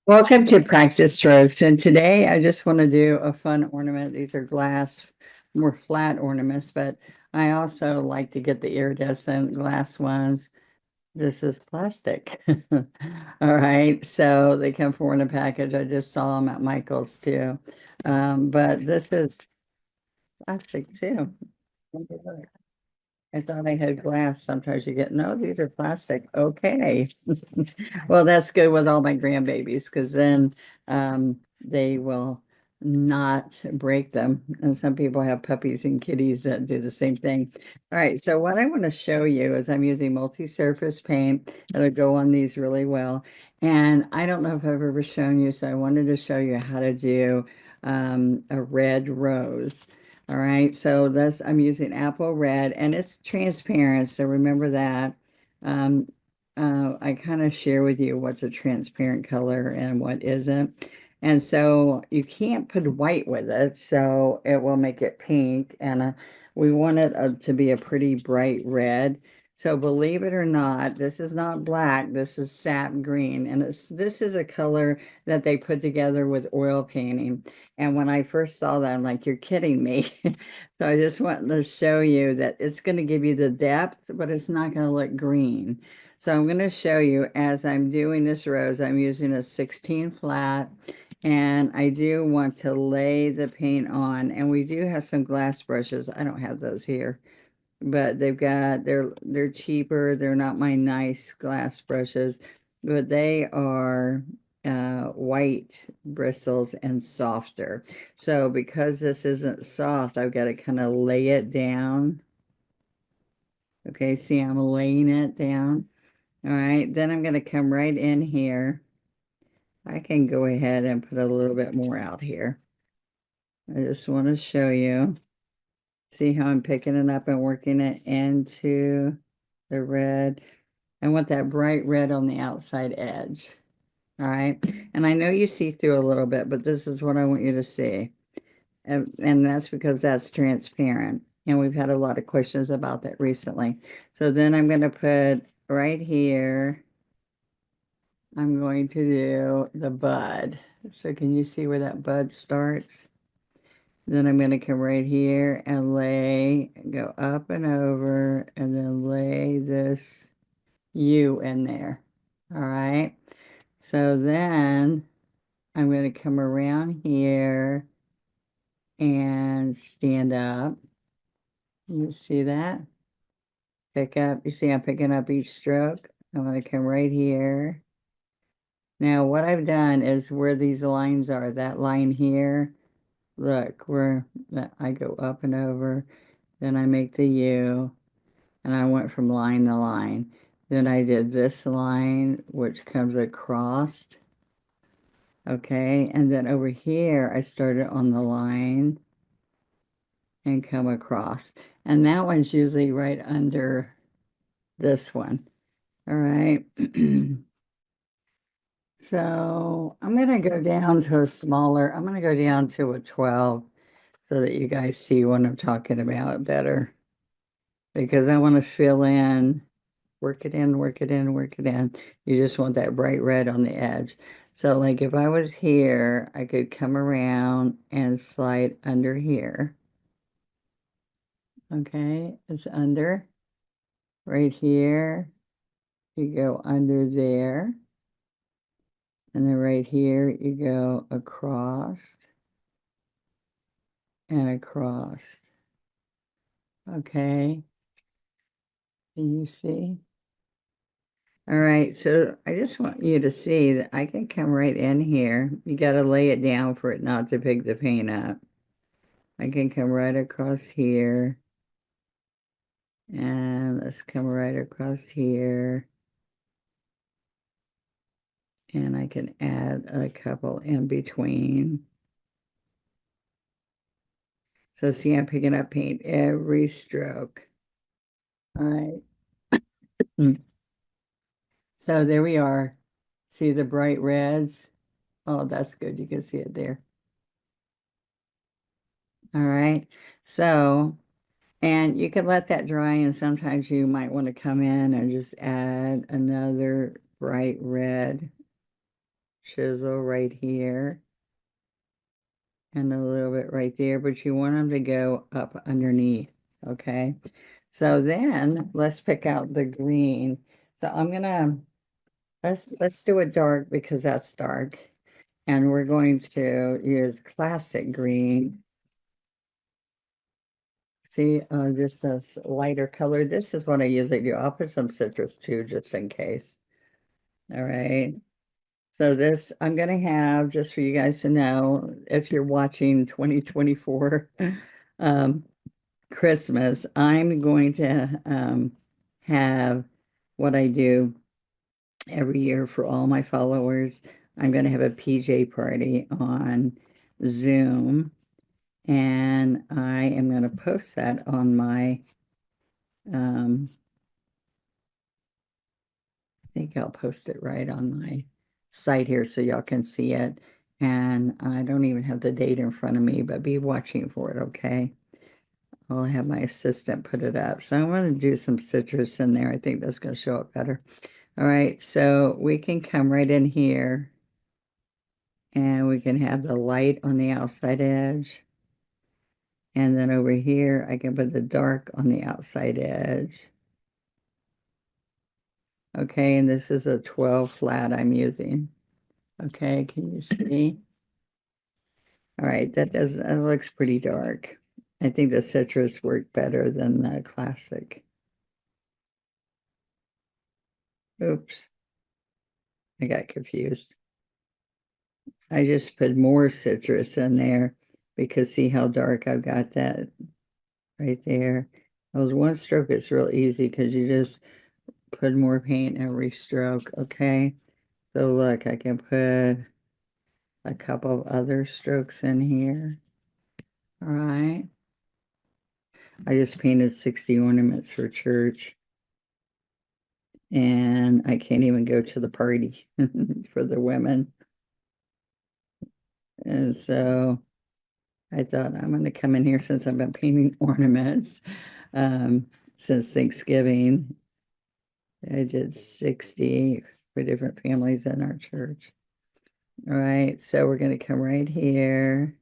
Welcome to Practice Strokes, and today I just want to do a fun ornament. These are glass, more flat ornaments, but I also like to get the iridescent glass ones. This is plastic. All right, so they come four in a package. I just saw them at Michael's too. But this is plastic too. I thought I had glass. Sometimes you get, no, these are plastic. Okay. Well, that's good with all my grandbabies because then they will not break them. And some people have puppies and kitties that do the same thing. All right. So what I want to show you is I'm using multi-surface paint that'll go on these really well. And I don't know if I've ever shown you, so I wanted to show you how to do a red rose. All right, so that's I'm using apple red and it's transparent, so remember that. Um, I kind of share with you what's a transparent color and what isn't. And so you can't put white with it, so it will make it pink. And we want it to be a pretty bright red. So believe it or not, this is not black, this is sap green. And this is a color that they put together with oil painting. And when I first saw that, I'm like, you're kidding me. So I just wanted to show you that it's going to give you the depth, but it's not going to look green. So I'm going to show you as I'm doing this rose, I'm using a 16 flat and I do want to lay the paint on, and we do have some glass brushes. I don't have those here, but they're cheaper. They're not my nice glass brushes, but they are white bristles and softer. So because this isn't soft, I've got to kind of lay it down. Okay, see, I'm laying it down. All right, then I'm going to come right in here. I can go ahead and put a little bit more out here. I just want to show you. See how I'm picking it up and working it into the red. I want that bright red on the outside edge. All right. And I know you see through a little bit, but this is what I want you to see. And that's because that's transparent. And we've had a lot of questions about that recently. So then I'm going to put right here, I'm going to do the bud. So can you see where that bud starts? Then I'm going to come right here and go up and over, and then lay this U in there. All right. So then I'm going to come around here and stand up. You see that? Pick up. You see I'm picking up each stroke. I'm going to come right here. Now what I've done is where these lines are, that line here, look, where I go up and over, then I make the U, and I went from line to line. Then I did this line, which comes across. Okay, and then over here, I started on the line and come across. And that one's usually right under this one. All right. So I'm going to go down to a smaller, I'm going to go down to a 12 so that you guys see what I'm talking about better. Because I want to fill in, work it in, work it in, work it in. You just want that bright red on the edge. So like if I was here, I could come around and slide under here. Okay, it's under. Right here, you go under there. And then right here, you go across and across. Okay, can you see? All right, so I just want you to see that I can come right in here. You got to lay it down for it not to pick the paint up. I can come right across here. And let's come right across here. And I can add a couple in between. So see, I'm picking up paint every stroke. All right. So there we are. See the bright reds? Oh, that's good. You can see it there. All right. So, and you can let that dry, and sometimes you might want to come in and just add another bright red chisel right here and a little bit right there, but you want them to go up underneath, okay? So then let's pick out the green. So I'm gonna, let's do it dark because that's dark. And we're going to use classic green. See, just a lighter color. This is what I usually do. I'll put some citrus too, just in case. All right. So this, I'm going to have, just for you guys to know, if you're watching 2024 um, Christmas, I'm going to have what I do every year for all my followers. I'm going to have a PJ party on Zoom, and I am going to post that on my, I think I'll post it right on my site here so y'all can see it. And I don't even have the date in front of me, but be watching for it, okay? I'll have my assistant put it up. So I'm going to do some citrus in there. I think that's going to show up better. All right, so we can come right in here and we can have the light on the outside edge. And then over here, I can put the dark on the outside edge. Okay, and this is a 12 flat I'm using. Okay, can you see? All right, that looks pretty dark. I think the citrus worked better than the classic. Oops, I got confused. I just put more citrus in there because see how dark I've got that right there. That was one stroke. It's real easy because you just put more paint every stroke. Okay, so look, I can put a couple of other strokes in here. All right. I just painted 60 ornaments for church. And I can't even go to the party for the women. And so I thought I'm going to come in here since I've been painting ornaments since Thanksgiving. I did 60 for different families in our church. All right, so we're going to come right here.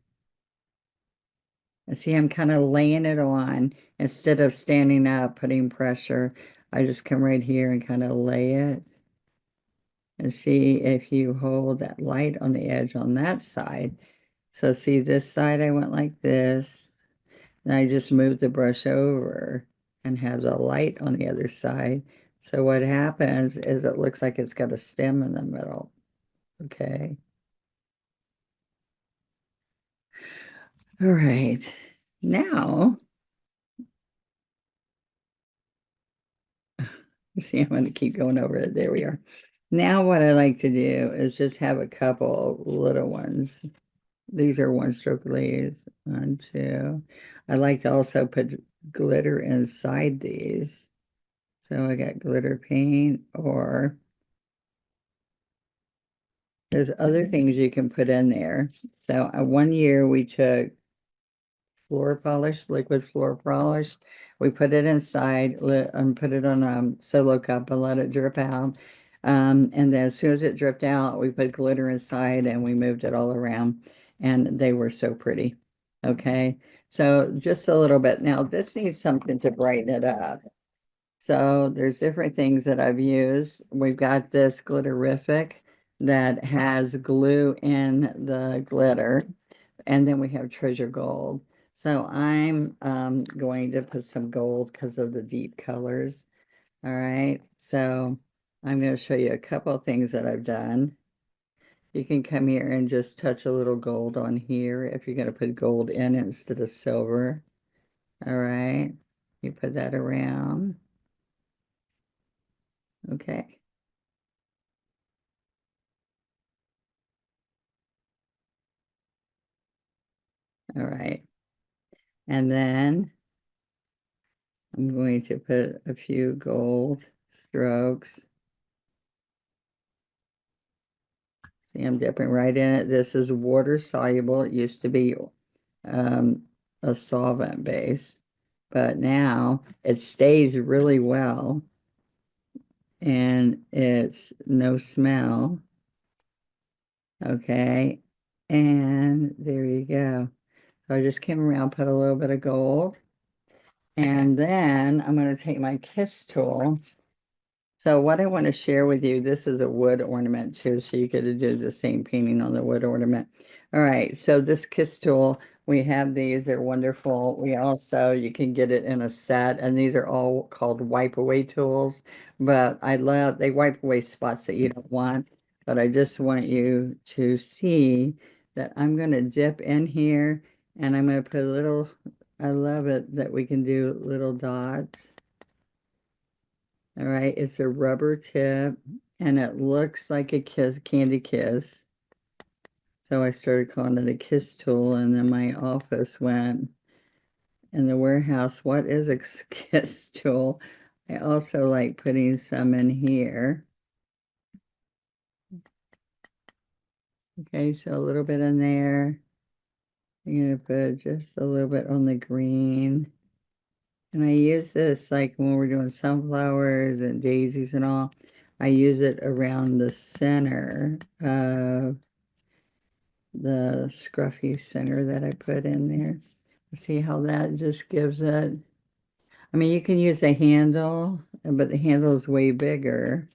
And see, I'm kind of laying it on instead of standing up, putting pressure. I just come right here and kind of lay it. And see if you hold that light on the edge on that side. So see this side, I went like this. And I just moved the brush over and have the light on the other side. So what happens is it looks like it's got a stem in the middle. Okay. All right. Now, see, I'm going to keep going over it. There we are. Now what I like to do is just have a couple little ones. These are one stroke leaves. One, two. I like to also put glitter inside these. So I got glitter paint, or there's other things you can put in there. So one year we took floor polish, liquid floor polish. We put it inside and put it on a solo cup and let it drip out. And then as soon as it dripped out, we put glitter inside and we moved it all around. And they were so pretty. Okay. So just a little bit. Now this needs something to brighten it up. So there's different things that I've used. We've got this glitterific that has glue in the glitter. And then we have treasure gold. So I'm going to put some gold because of the deep colors. All right. So I'm going to show you a couple of things that I've done. You can come here and just touch a little gold on here if you're going to put gold in instead of silver. All right. You put that around. Okay. All right. And then I'm going to put a few gold strokes. See, I'm dipping right in it. This is water soluble. It used to be a solvent base, but now it stays really well and it's no smell. Okay. And there you go. So I just came around, put a little bit of gold. And then I'm going to take my kiss tool. So what I want to share with you, this is a wood ornament too, so you could do the same painting on the wood ornament. All right, so this kiss tool, we have these, they're wonderful. We also, you can get it in a set, and these are all called wipe away tools, but I love, they wipe away spots that you don't want, but I just want you to see that I'm going to dip in here, and I'm going to put a little, I love it that we can do little dots. All right, it's a rubber tip and it looks like a candy kiss. So I started calling it a kiss tool, and then my office went in the warehouse, what is a kiss tool? I also like putting some in here. Okay, so a little bit in there. I'm gonna put just a little bit on the green. And I use this like when we're doing sunflowers and daisies and all. I use it around the center of the scruffy center that I put in there. See how that just gives it. I mean, you can use a handle, but the handle is way bigger.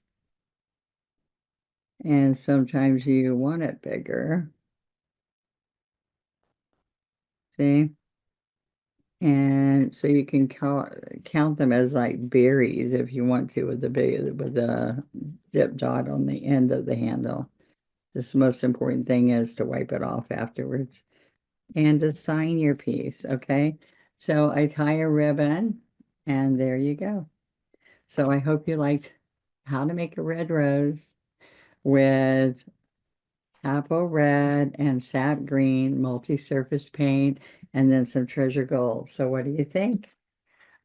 And sometimes you want it bigger. See? And so you can count them as like berries if you want to with the big with the dip dot on the end of the handle. This most important thing is to wipe it off afterwards and to sign your piece, okay? So I tie a ribbon and there you go. So I hope you liked how to make a red rose with apple red and sap green multi-surface paint and then some treasure gold. So what do you think?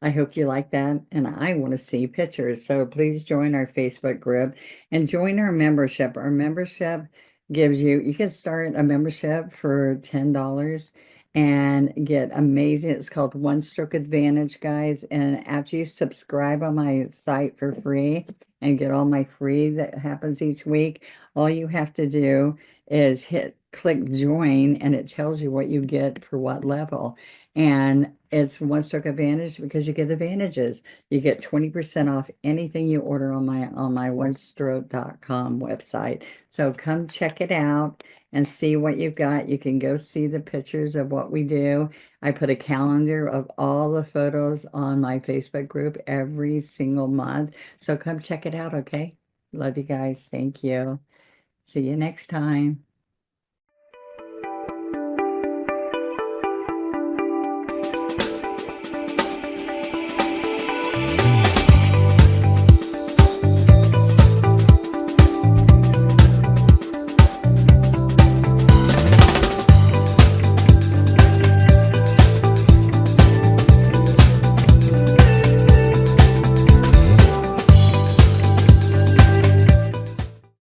I hope you like that, and I want to see pictures. So please join our Facebook group and join our membership. Our membership gives you, you can start a membership for $10 and get amazing. It's called One Stroke Advantage, guys. And after you subscribe on my site for free and get all my free that happens each week, all you have to do is click join, and it tells you what you get for what level. And it's One Stroke Advantage because you get advantages. You get 20% off anything you order on my onestroke.com website. So come check it out and see what you've got. You can go see the pictures of what we do. I put a calendar of all the photos on my Facebook group every single month. So come check it out, okay? Love you guys. Thank you. See you next time.